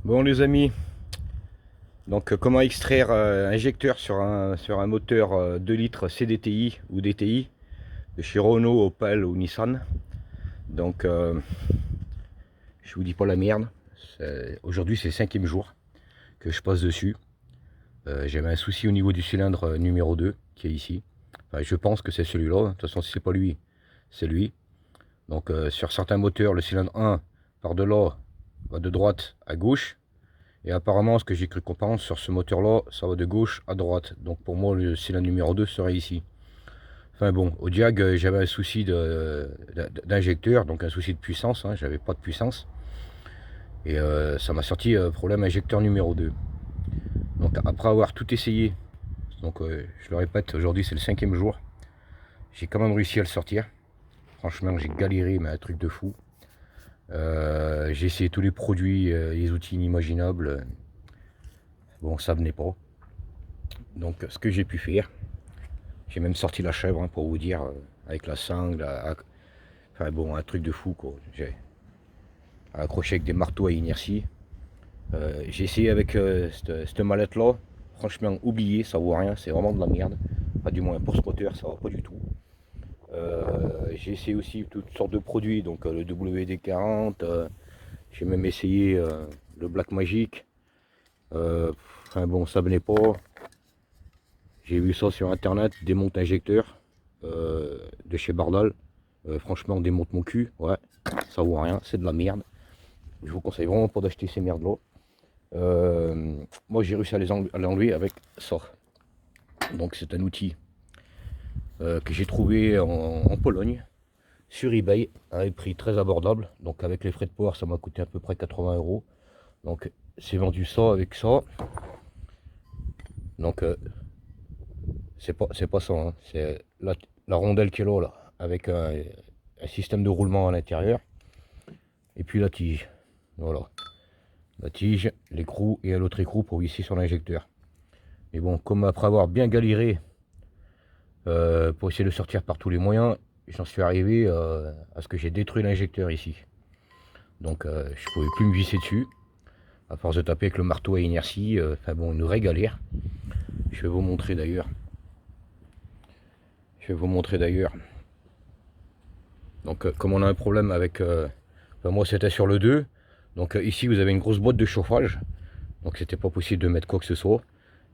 Bon les amis, donc comment extraire injecteur sur un moteur 2 litres CDTI ou DTI de chez Renault, Opel ou Nissan. Donc je vous dis pas la merde, aujourd'hui c'est le 5e jour que je passe dessus. J'avais un souci au niveau du cylindre numéro 2 qui est ici. Enfin, je pense que c'est celui-là, de toute façon si c'est pas lui, c'est lui. Donc sur certains moteurs, le cylindre 1 par de là va de droite à gauche. Et apparemment, ce que j'ai cru comprendre sur ce moteur-là, ça va de gauche à droite. Donc pour moi, le cylindre numéro 2 serait ici. Enfin bon, au diag, j'avais un souci d'injecteur, donc un souci de puissance. Hein, j'avais pas de puissance. Et ça m'a sorti problème injecteur numéro 2. Donc après avoir tout essayé, donc je le répète, aujourd'hui c'est le 5e jour, j'ai quand même réussi à le sortir. Franchement, j'ai galéré, mais un truc de fou. J'ai essayé tous les produits, les outils inimaginables. Bon, ça venait pas. Donc ce que j'ai pu faire, j'ai même sorti la chèvre hein, pour vous dire, avec la sangle, enfin bon, un truc de fou quoi. J'ai accroché avec des marteaux à inertie. J'ai essayé avec cette mallette là, franchement oublié, ça vaut rien, c'est vraiment de la merde. Enfin, du moins pour ce moteur, ça va pas du tout. J'ai essayé aussi toutes sortes de produits, donc le WD-40, j'ai même essayé le Black Magic. Enfin bon, ça venait pas. J'ai vu ça sur internet, démonte injecteur de chez Bardal. Franchement, démonte mon cul, ouais, ça vaut rien, c'est de la merde. Je vous conseille vraiment pas d'acheter ces merdes là. Moi j'ai réussi à l'enlever avec ça. Donc c'est un outil que j'ai trouvé en Pologne sur eBay à un prix très abordable. Donc avec les frais de port, ça m'a coûté à peu près 80 euros. Donc c'est vendu ça avec ça. Donc c'est pas ça, hein. C'est la rondelle qui est là, avec un système de roulement à l'intérieur. Et puis la tige. Voilà. La tige, l'écrou et l'autre écrou pour visser sur l'injecteur. Mais bon, comme après avoir bien galéré pour essayer de sortir par tous les moyens, j'en suis arrivé à ce que j'ai détruit l'injecteur ici. Donc je pouvais plus me visser dessus. À force de taper avec le marteau à inertie, enfin bon, une vraie galère. Je vais vous montrer d'ailleurs. Je vais vous montrer d'ailleurs. Donc comme on a un problème avec... enfin, moi c'était sur le 2. Donc ici vous avez une grosse boîte de chauffage. Donc c'était pas possible de mettre quoi que ce soit.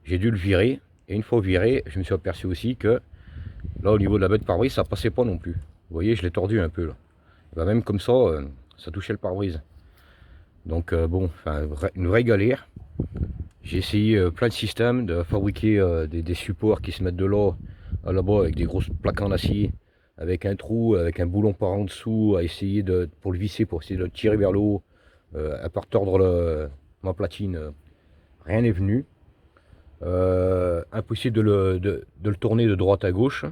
J'ai dû le virer. Et une fois viré, je me suis aperçu aussi que là au niveau de la bête pare-brise, ça passait pas non plus. Vous voyez, je l'ai tordu un peu là. Ben, même comme ça, ça touchait le pare-brise. Donc bon, enfin, une vraie galère. J'ai essayé plein de systèmes de fabriquer des supports qui se mettent de là à là-bas avec des grosses plaques en acier, avec un trou, avec un boulon par en dessous, à essayer pour le visser, pour essayer de le tirer vers le haut, à part tordre ma platine, rien n'est venu. Impossible de le tourner de droite à gauche.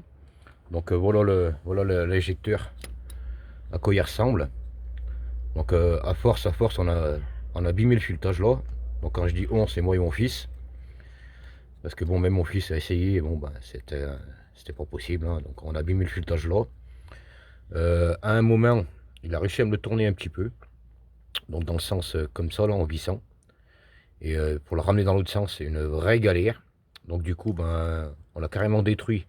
Donc voilà l'injecteur à quoi il ressemble. Donc à force, on a abîmé le filetage là. Donc quand je dis on, c'est moi et mon fils. Parce que bon, même mon fils a essayé, bon ben c'était pas possible. Hein. Donc on a abîmé le filetage là. À un moment, il a réussi à me le tourner un petit peu. Donc dans le sens comme ça là, en vissant. Et pour le ramener dans l'autre sens, c'est une vraie galère. Donc du coup, ben on a carrément détruit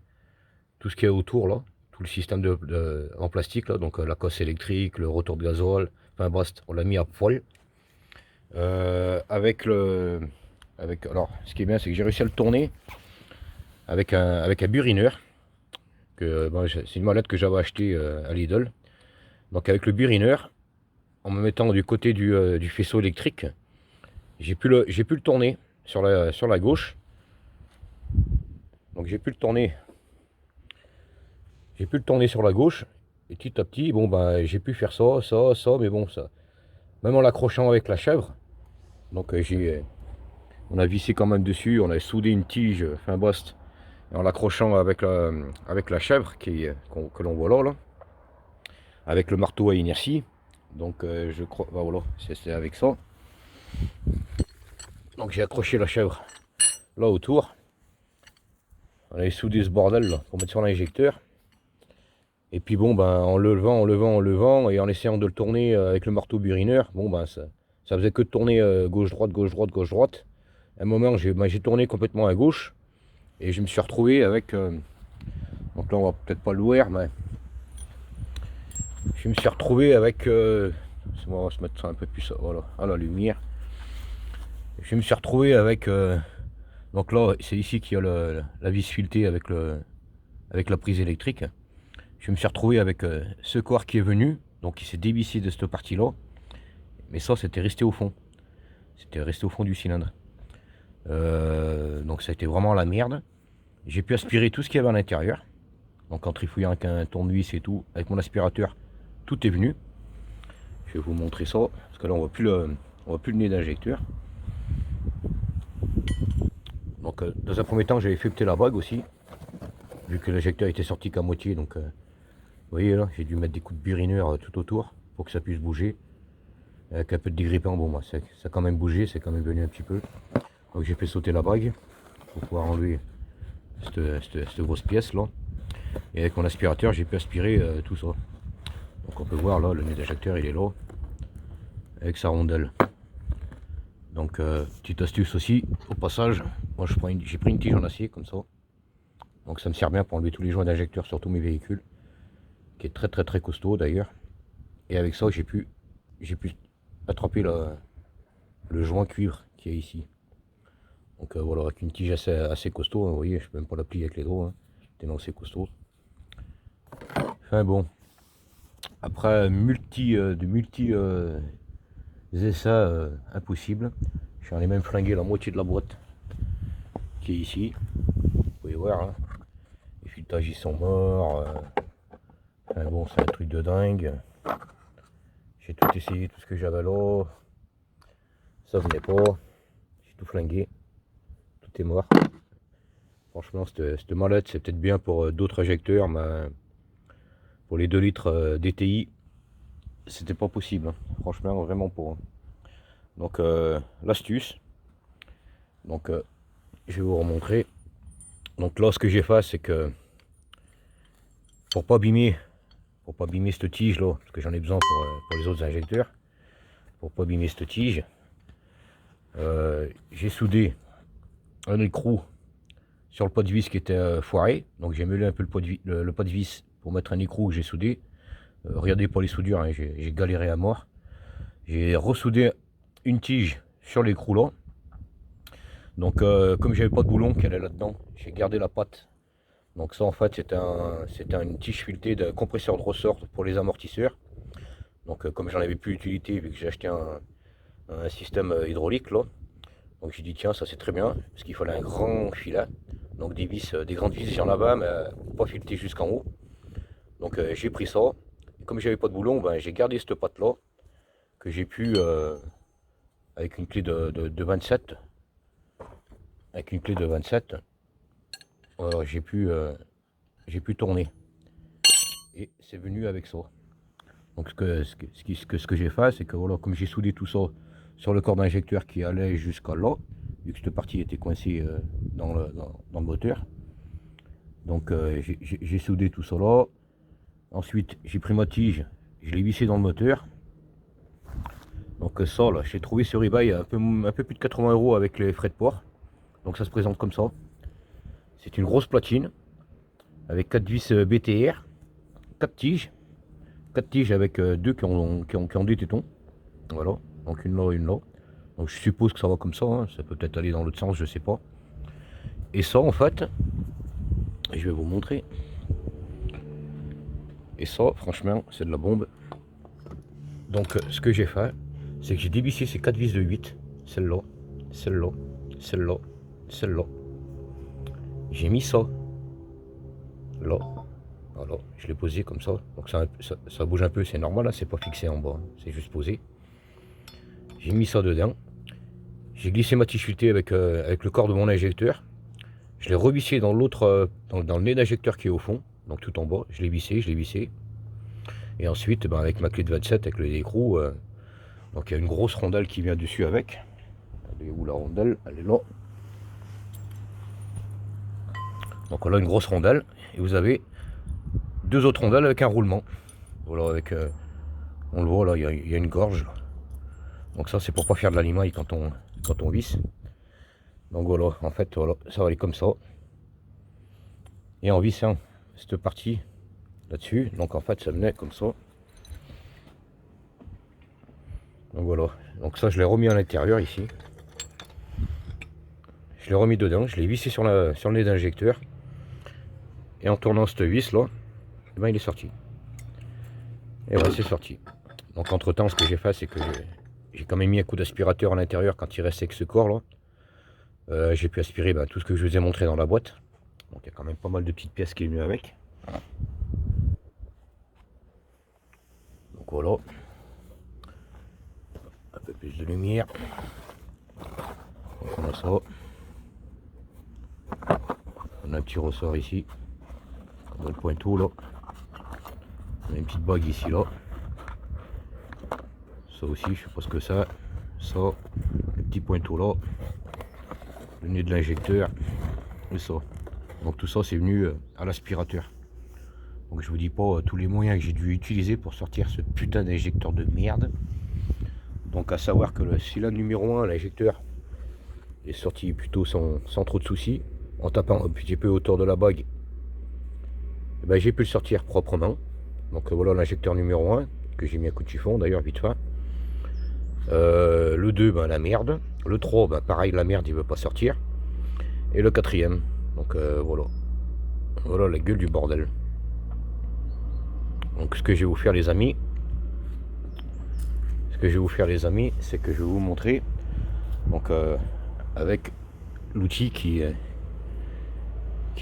tout ce qu'il y a autour là. Tout le système en plastique là. Donc la cosse électrique, le rotor de gasoil. Enfin bref, on l'a mis à poil. Alors, ce qui est bien, c'est que j'ai réussi à le tourner avec un burineur. Bon, c'est une mallette que j'avais achetée à Lidl. Donc avec le burineur, en me mettant du côté du faisceau électrique, j'ai pu le tourner sur la gauche. Donc j'ai pu le tourner sur la gauche. Et petit à petit, bon ben j'ai pu faire ça, mais bon ça. Même en l'accrochant avec la chèvre. Donc on a vissé quand même dessus, on a soudé une tige fin bost en l'accrochant avec la chèvre que l'on voit là, avec le marteau à inertie. Donc je crois, bah voilà, c'est avec ça. Donc j'ai accroché la chèvre là autour. On a soudé ce bordel là pour mettre sur l'injecteur. Et puis bon ben en levant et en essayant de le tourner avec le marteau burineur, bon ben Ça faisait que de tourner gauche-droite, gauche-droite, gauche-droite. À un moment, j'ai tourné complètement à gauche. Et je me suis retrouvé avec... donc là, on va peut-être pas le voir, mais... Je me suis retrouvé avec... on va se mettre ça un peu plus voilà, à la lumière. Je me suis retrouvé avec... donc là, c'est ici qu'il y a la vis filetée avec la prise électrique. Je me suis retrouvé avec ce corps qui est venu, donc il s'est dévissé de cette partie-là, mais ça c'était resté au fond. C'était resté au fond du cylindre. Donc ça a été vraiment la merde. J'ai pu aspirer tout ce qu'il y avait à l'intérieur. Donc en trifouillant avec un tournevis et tout, avec mon aspirateur, tout est venu. Je vais vous montrer ça, parce que là on voit plus le nez d'injecteur. Donc dans un premier temps j'avais fait péter la bague aussi, vu que l'injecteur était sorti qu'à moitié. Donc vous voyez là, j'ai dû mettre des coups de burineur tout autour pour que ça puisse bouger. Avec un peu de dégrippant, bon moi ça a quand même bougé, c'est quand même venu un petit peu. Donc j'ai fait sauter la bague pour pouvoir enlever cette grosse pièce là. Et avec mon aspirateur j'ai pu aspirer tout ça. Donc on peut voir là, le nez d'injecteur il est là, avec sa rondelle. Donc petite astuce aussi, au passage, moi j'ai pris une tige en acier comme ça. Donc ça me sert bien pour enlever tous les joints d'injecteur sur tous mes véhicules, qui est très costaud d'ailleurs. Et avec ça j'ai pu attraper le joint cuivre qui est ici. Donc voilà, avec une tige assez costaud, vous voyez, je peux même pas la plier avec les doigts, hein, tellement c'est costaud. Enfin bon, après multi essais impossibles, j'en ai même flingué la moitié de la boîte qui est ici. Vous pouvez voir, hein. Les filetages ils sont morts. Enfin bon, c'est un truc de dingue. J'ai tout essayé, tout ce que j'avais là. Ça venait pas. J'ai tout flingué. Tout est mort. Franchement, cette mallette, c'est peut-être bien pour d'autres injecteurs, mais pour les 2 litres DTI, c'était pas possible. Hein. Franchement, vraiment pas. Donc, l'astuce. Donc, je vais vous remontrer. Donc là, ce que j'ai fait, c'est que pour pas abîmer cette tige là, parce que j'en ai besoin pour les autres injecteurs, pour pas abîmer cette tige, j'ai soudé un écrou sur le pot de vis qui était foiré. Donc j'ai mêlé un peu le pot de vis pour mettre un écrou que j'ai soudé. Regardez pas les soudures, hein, j'ai galéré à mort. J'ai ressoudé une tige sur l'écrou là. Donc comme j'avais pas de boulon qui allait là-dedans, j'ai gardé la patte. Donc ça en fait c'était une tige filetée de compresseur de ressort pour les amortisseurs. Donc comme j'en avais plus utilité vu que j'ai acheté un système hydraulique là. Donc j'ai dit tiens ça c'est très bien parce qu'il fallait un grand filet. Donc des grandes vis j'en avais mais pas filetées jusqu'en haut. Donc j'ai pris ça. Et comme j'avais pas de boulon, ben, j'ai gardé cette patte là que j'ai pu avec une clé de 27. Avec une clé de 27. J'ai pu tourner. Et c'est venu avec ça. Donc ce que j'ai fait, c'est que voilà, comme j'ai soudé tout ça sur le corps d'injecteur qui allait jusqu'à là, vu que cette partie était coincée dans le moteur. Donc j'ai soudé tout ça là. Ensuite j'ai pris ma tige, je l'ai vissé dans le moteur. Donc ça là, j'ai trouvé sur eBay un peu plus de 80 € avec les frais de port. Donc ça se présente comme ça. C'est une grosse platine avec 4 vis BTR, 4 tiges. 4 tiges avec 2 qui ont des tétons. Voilà, donc une là et une là. Donc je suppose que ça va comme ça, hein. Ça peut peut-être aller dans l'autre sens, je sais pas. Et ça en fait, je vais vous montrer. Et ça franchement c'est de la bombe. Donc ce que j'ai fait, c'est que j'ai dévissé ces 4 vis de 8. Celle-là, celle-là, celle-là, celle-là. J'ai mis ça là. Voilà, je l'ai posé comme ça. Donc ça bouge un peu, c'est normal, hein, c'est pas fixé en bas, hein, c'est juste posé. J'ai mis ça dedans. J'ai glissé ma tige filetée avec le corps de mon injecteur. Je l'ai revissé dans l'autre, dans le nez d'injecteur qui est au fond, donc tout en bas. Je l'ai vissé. Et ensuite, ben, avec ma clé de 27, avec l'écrou, donc il y a une grosse rondelle qui vient dessus avec. Elle est où la rondelle? Elle est là. Donc on a une grosse rondelle et vous avez 2 autres rondelles avec un roulement. Voilà, avec on le voit là, il y a une gorge. Donc ça c'est pour pas faire de la limaille quand on visse. Donc voilà, en fait voilà, ça va aller comme ça. Et en vissant cette partie là-dessus, donc en fait ça venait comme ça. Donc voilà, donc ça je l'ai remis à l'intérieur ici. Je l'ai remis dedans, je l'ai vissé sur le nez d'injecteur. Et en tournant cette vis là, eh ben, il est sorti. Et voilà, c'est sorti. Donc entre temps ce que j'ai fait c'est que j'ai quand même mis un coup d'aspirateur à l'intérieur quand il restait que ce corps là. J'ai pu aspirer tout ce que je vous ai montré dans la boîte. Donc il y a quand même pas mal de petites pièces qui est venu avec. Donc voilà. Un peu plus de lumière. Donc on a ça. On a un petit ressort ici. On a le pointeau là. On a une petite bague ici là. Ça aussi, je sais pas ce que c'est. Ça, le petit pointeau là. Le nez de l'injecteur. Et ça. Donc tout ça c'est venu à l'aspirateur. Donc je vous dis pas tous les moyens que j'ai dû utiliser pour sortir ce putain d'injecteur de merde. Donc à savoir que le cylindre numéro 1, l'injecteur, est sorti plutôt sans trop de soucis. En tapant un petit peu autour de la bague, j'ai pu le sortir proprement. Donc voilà l'injecteur numéro 1, que j'ai mis un coup de chiffon d'ailleurs vite fait. Le 2, la merde. Le 3, pareil, la merde, il veut pas sortir. Et le 4e. Donc voilà. Voilà la gueule du bordel. Donc ce que je vais vous faire les amis, c'est que je vais vous montrer donc avec l'outil qui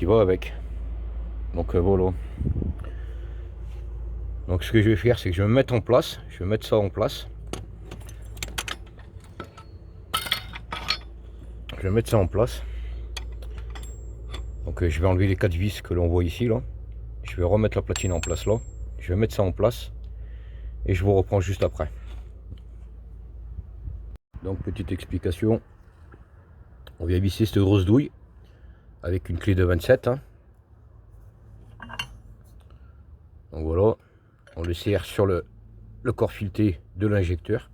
va avec. Donc voilà. Donc ce que je vais faire c'est que je vais me mettre en place, je vais mettre ça en place. Je vais mettre ça en place. Donc je vais enlever les 4 vis que l'on voit ici là. Je vais remettre la platine en place là. Je vais mettre ça en place et je vous reprends juste après. Donc petite explication. On vient visser cette grosse douille avec une clé de 27. Hein. Donc voilà. On le serre sur le corps fileté de l'injecteur.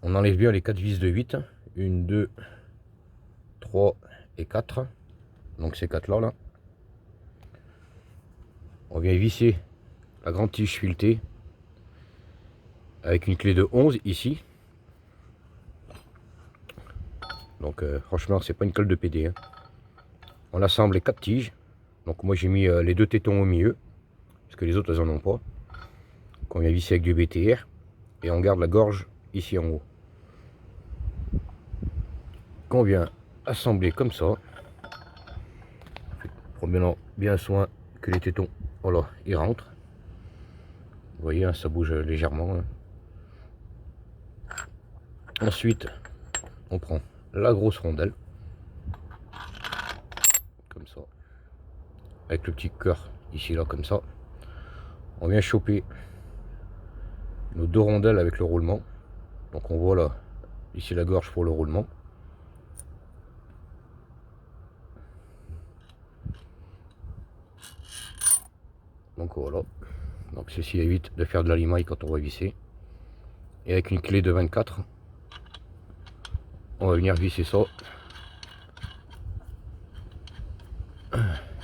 On enlève bien les 4 vis de 8. 1, 2, 3 et 4. Donc ces 4 là. On vient visser la grande tige filetée avec une clé de 11 ici. Donc franchement c'est pas une colle de PD. Hein. On assemble les 4 tiges. Donc moi j'ai mis les 2 tétons au milieu. Parce que les autres elles en ont pas. On vient visser avec du BTR. Et on garde la gorge ici en haut. Qu'on vient assembler comme ça. Prenons bien soin que les tétons, voilà, ils rentrent. Vous voyez, hein, ça bouge légèrement. Hein. Ensuite, on prend la grosse rondelle. Comme ça. Avec le petit cœur ici, là, comme ça. On vient choper nos 2 rondelles avec le roulement. Donc on voit là, ici la gorge pour le roulement. Donc voilà. Donc ceci évite de faire de la limaille quand on va visser. Et avec une clé de 24, on va venir visser ça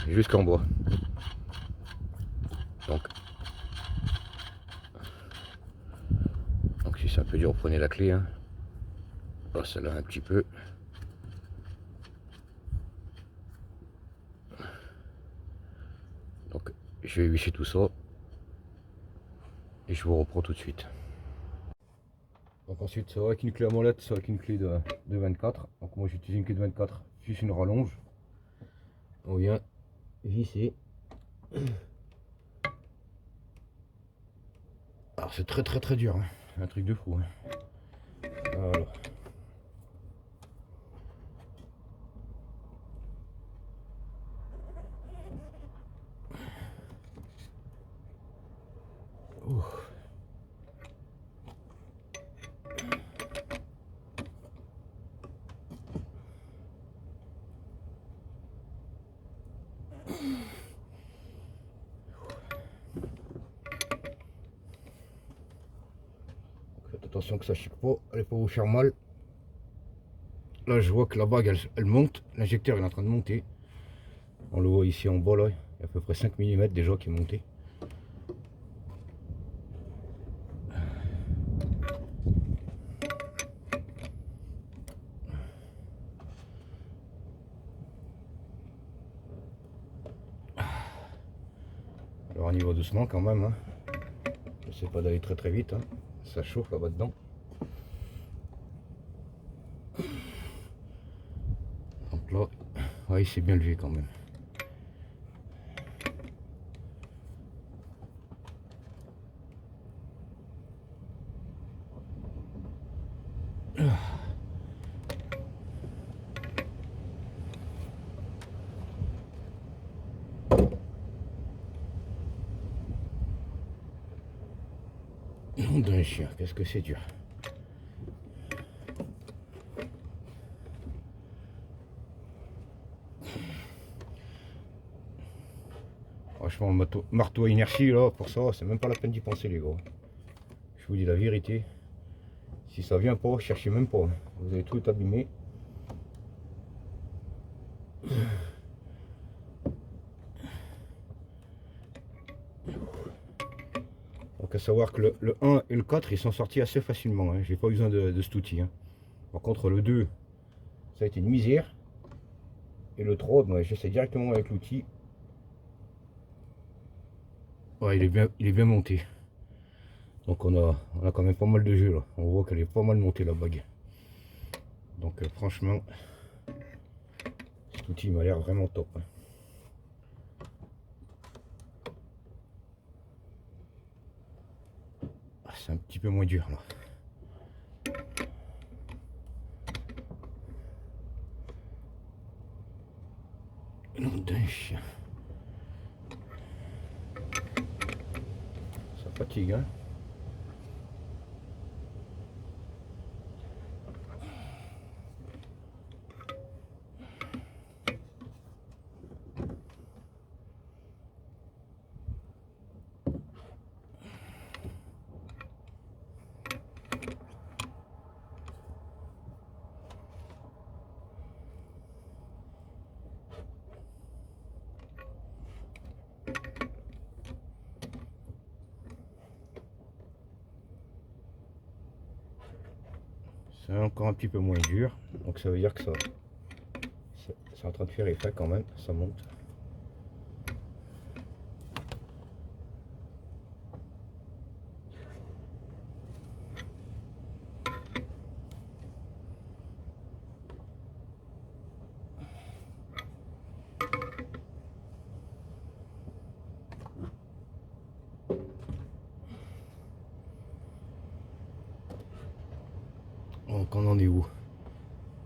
jusqu'en bas. Donc si c'est un peu dur, prenez la clé. Hein. Oh, celle-là un petit peu. Donc je vais visser tout ça. Et je vous reprends tout de suite. Donc ensuite, soit avec une clé à molette, soit avec une clé de 24. Donc moi j'utilise une clé de 24, juste une rallonge. On vient visser. Alors c'est très dur, hein. C'est un truc de fou. Hein. Voilà. Ouh. Attention que ça chique pas, elle est pas vous faire mal. Là je vois que la bague elle monte, l'injecteur est en train de monter. On le voit ici en bas là, il y a à peu près 5 mm déjà qui est monté. Alors on y va doucement quand même, hein. J'essaie pas d'aller très vite, hein. Ça chauffe là-bas dedans. Donc là, ouais, il s'est bien levé quand même. Nom d'un chien, qu'est-ce que c'est dur. Franchement, le marteau à inertie là, pour ça, c'est même pas la peine d'y penser les gars. Je vous dis la vérité. Si ça vient pas, cherchez même pas. Vous allez tout abîmer. Donc à savoir que le 1 et le 4 ils sont sortis assez facilement, hein. J'ai pas besoin de cet outil, hein. Par contre le 2 ça a été une misère. Et le 3 ben, j'essaie directement avec l'outil. Ouais, il est bien monté. Donc on a quand même pas mal de jeux là. On voit qu'elle est pas mal montée la bague. Donc franchement cet outil m'a l'air vraiment top, hein. Ah, c'est un petit peu moins dur là. Nom d'un chien. Ça fatigue, hein. C'est encore un petit peu moins dur. Donc ça veut dire que ça c'est en train de faire effet quand même. Ça monte. Donc on en est où?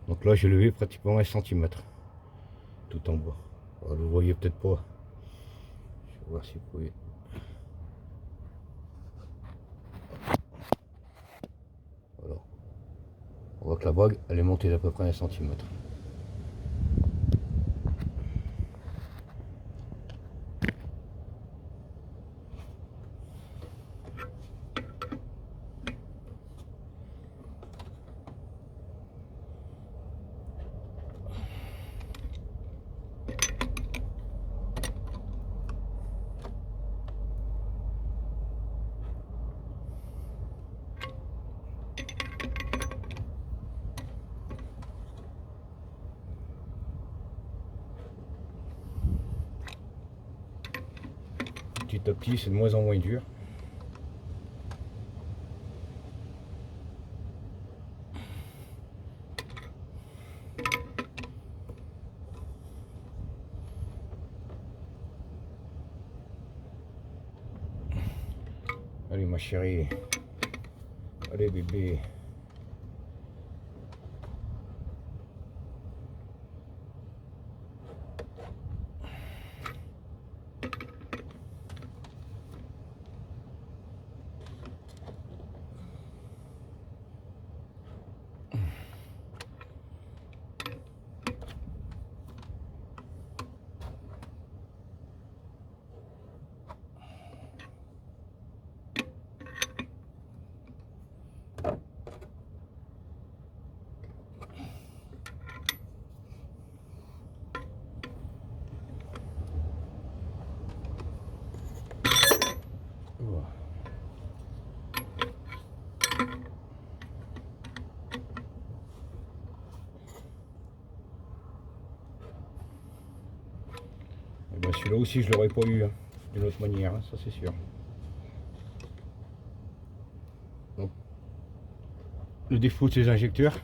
Donc là j'ai levé pratiquement 1 centimètre tout en bas. Alors, vous voyez peut-être pas. Je vais voir si vous pouvez. Voilà. On voit que la bague elle est montée d'à peu près 1 centimètre. Petit à petit c'est de moins en moins dur. Allez ma chérie. Allez bébé. celui-là aussi je l'aurais pas eu hein, d'une autre manière, hein, ça c'est sûr. Donc, le défaut de ces injecteurs,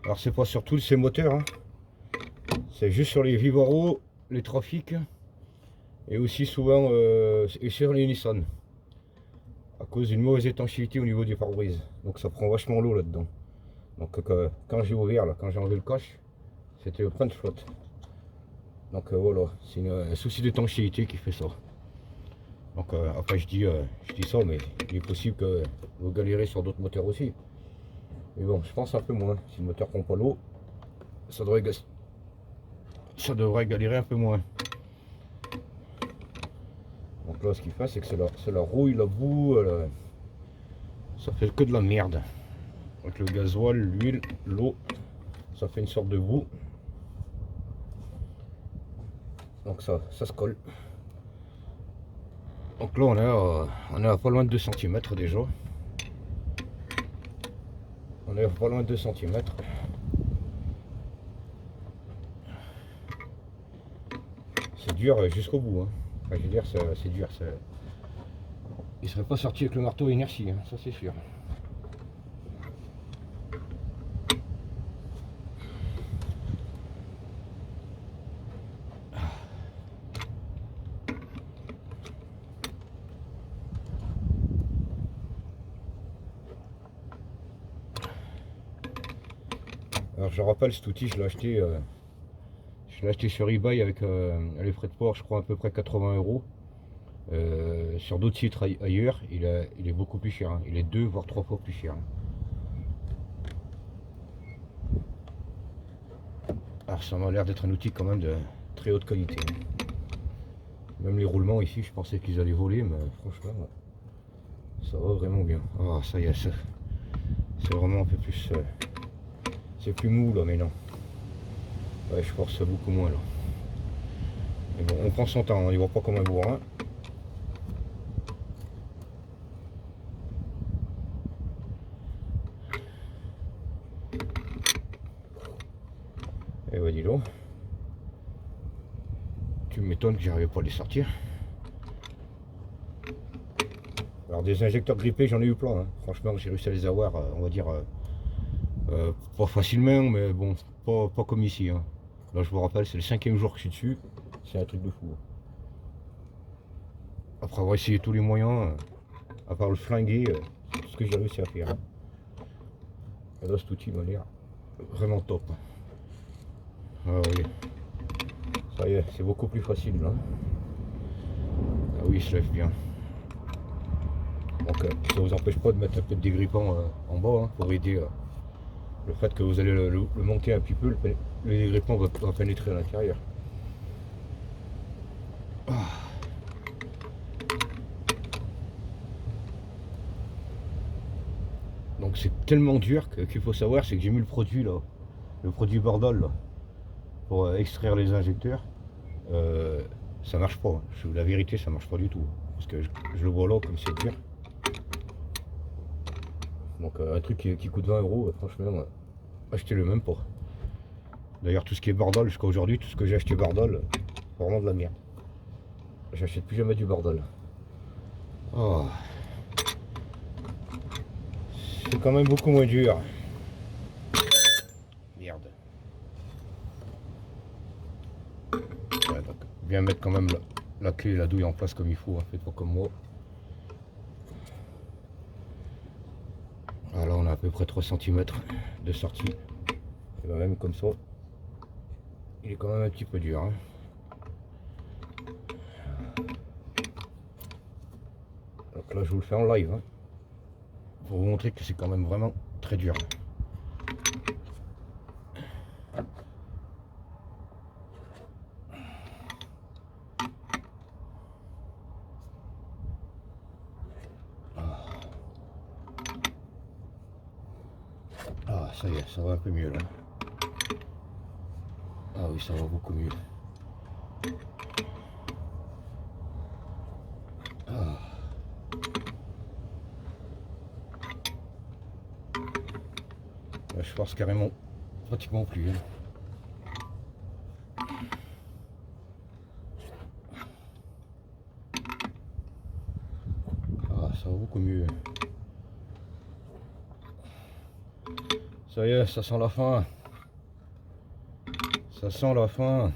alors c'est pas sur tous ces moteurs, hein, c'est juste sur les Vivaro, les Trafic et aussi souvent et sur les Nissan, à cause d'une mauvaise étanchéité au niveau du pare-brise. Donc ça prend vachement l'eau là-dedans. Donc quand j'ai ouvert, là, quand j'ai enlevé le cache, c'était plein de flotte. Donc voilà, c'est un souci d'étanchéité qui fait ça. Donc après je dis ça, mais il est possible que vous galérez sur d'autres moteurs aussi. Mais bon, je pense un peu moins. Si le moteur prend pas l'eau, ça devrait galérer un peu moins. Donc là, ce qu'il fait, c'est que c'est la rouille, la boue, ça fait que de la merde. Avec le gasoil, l'huile, l'eau, ça fait une sorte de boue. Donc ça se colle. Donc là, on est à pas loin de 2 cm déjà. On est à pas loin de 2 cm. C'est dur jusqu'au bout. Hein. Enfin, je veux dire, c'est dur. Il serait pas sorti avec le marteau à inertie, hein, ça c'est sûr. Alors je rappelle, cet outil, je l'ai acheté sur eBay avec les frais de port, je crois à peu près 80 €. Sur d'autres sites ailleurs, il est beaucoup plus cher. Hein. Il est 2 voire 3 fois plus cher. Hein. Alors ça m'a l'air d'être un outil quand même de très haute qualité. Hein. Même les roulements ici, je pensais qu'ils allaient voler, mais franchement, ça va vraiment bien. Ah, ça y est, c'est vraiment un peu plus... c'est plus mou là, mais non. Ouais, je force beaucoup moins là. Mais bon, on prend son temps, on y va pas comme un bourrin. Et bah dis donc. Tu m'étonnes que j'arrivais pas à les sortir. Alors des injecteurs grippés, j'en ai eu plein. Hein. Franchement, j'ai réussi à les avoir, on va dire, pas facilement, mais bon, pas comme ici. Hein. Là, je vous rappelle, c'est le 5e jour que je suis dessus. C'est un truc de fou. Après avoir essayé tous les moyens, à part le flinguer, c'est tout ce que j'ai réussi à faire. Hein. Et là, cet outil m'a l'air vraiment top. Ah oui. Ça y est, c'est beaucoup plus facile là. Ah oui, il se lève bien. Donc ça ne vous empêche pas de mettre un peu de dégrippant en bas hein, pour aider le fait que vous allez le monter un petit peu, le dégrippant va pénétrer à l'intérieur. Ah. Donc c'est tellement dur qu'il faut savoir, c'est que j'ai mis le produit là, le produit Bordol là, pour extraire les injecteurs. Ça marche pas, hein. La vérité ça marche pas du tout. Parce que je le vois là comme c'est dur. Donc un truc qui coûte 20 €, franchement, achetez-le même pas. D'ailleurs tout ce qui est Bordol, jusqu'à aujourd'hui, tout ce que j'ai acheté Bordol, c'est vraiment de la merde. J'achète plus jamais du Bordol. Oh. C'est quand même beaucoup moins dur. Merde. Ouais, donc, bien mettre quand même la clé et la douille en place comme il faut, hein. Faites pas comme moi. Alors là on a à peu près 3 cm de sortie. Et ben même comme ça, il est quand même un petit peu dur. Hein. Donc là je vous le fais en live. Hein, pour vous montrer que c'est quand même vraiment très dur. Ah ça y est, ça va un peu mieux là. Ah oui, ça va beaucoup mieux. Ah. Là, je force carrément pratiquement plus. Hein. beaucoup mieux. Ça y est, ça sent la fin. Ça sent la fin.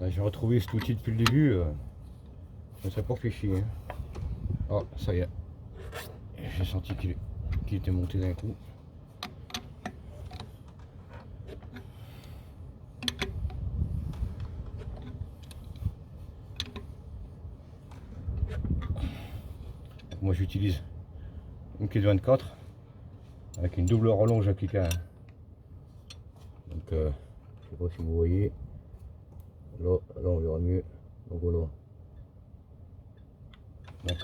J'ai retrouvé cet outil depuis le début. Je ne sais pas réfléchi. Hein. Oh, ça y est. J'ai senti qu'il était monté d'un coup. Moi j'utilise une clé de 24 avec une double rallonge appliquée. Hein. Donc je sais pas si vous voyez. Là on verra mieux. Donc voilà. Donc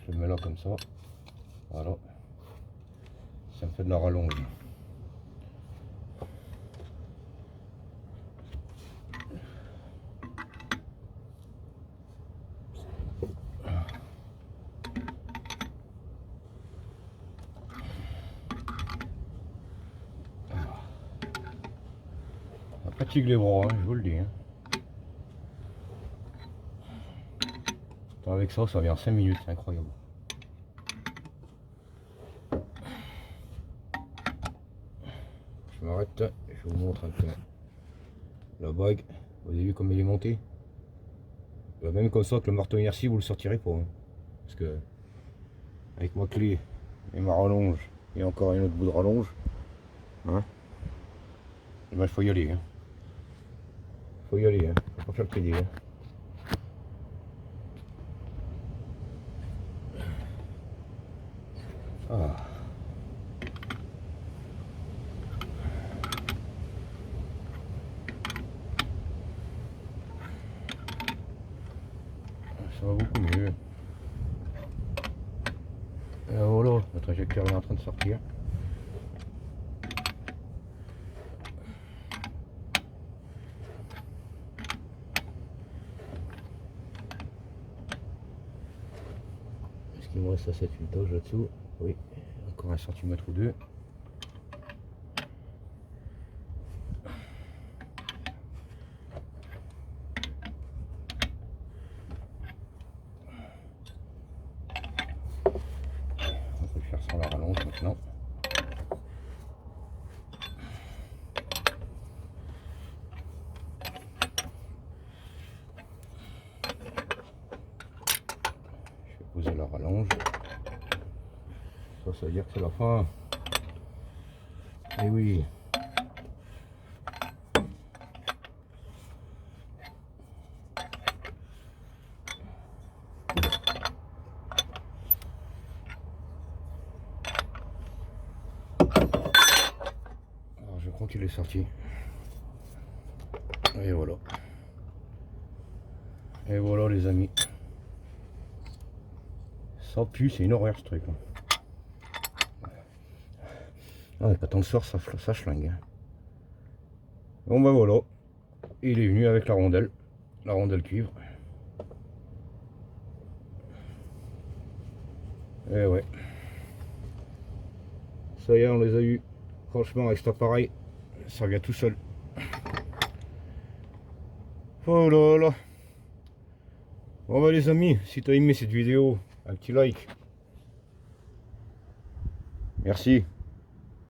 je le mets là comme ça. Voilà. Ça me fait de la rallonge. Ça fatigue les bras, hein, je vous le dis. Hein. Avec ça, ça vient en 5 minutes, c'est incroyable. Je m'arrête, je vous montre un peu la bague. Vous avez vu comme elle est montée? Même comme ça, que le marteau inertie, vous le sortirez pas. Hein. Parce que, avec ma clé et ma rallonge, et encore un autre bout de rallonge, hein, et ben, il faut y aller. Hein. Faut y aller, hein. Faut pas faire le crédit. Hein. Ah. Ça va beaucoup mieux. Et voilà, notre injecteur est en train de sortir. Est-ce qu'il me reste à cette filetage là-dessous? Oui, encore 1 cm ou 2. On peut le faire sans la rallonge maintenant. Je vais poser la rallonge. Ça veut dire que c'est la fin. Et oui. Alors je crois qu'il est sorti. Et voilà. Et voilà les amis. Ça pue, c'est une horreur ce truc. Hein. Ah, quand on le sort, ça schlingue. Hein. Bon ben voilà. Il est venu avec la rondelle cuivre. Et ouais. Ça y est, on les a eu. Franchement, avec cet appareil, ça vient tout seul. Oh là là. Bon bah les amis, si tu as aimé cette vidéo, un petit like. Merci.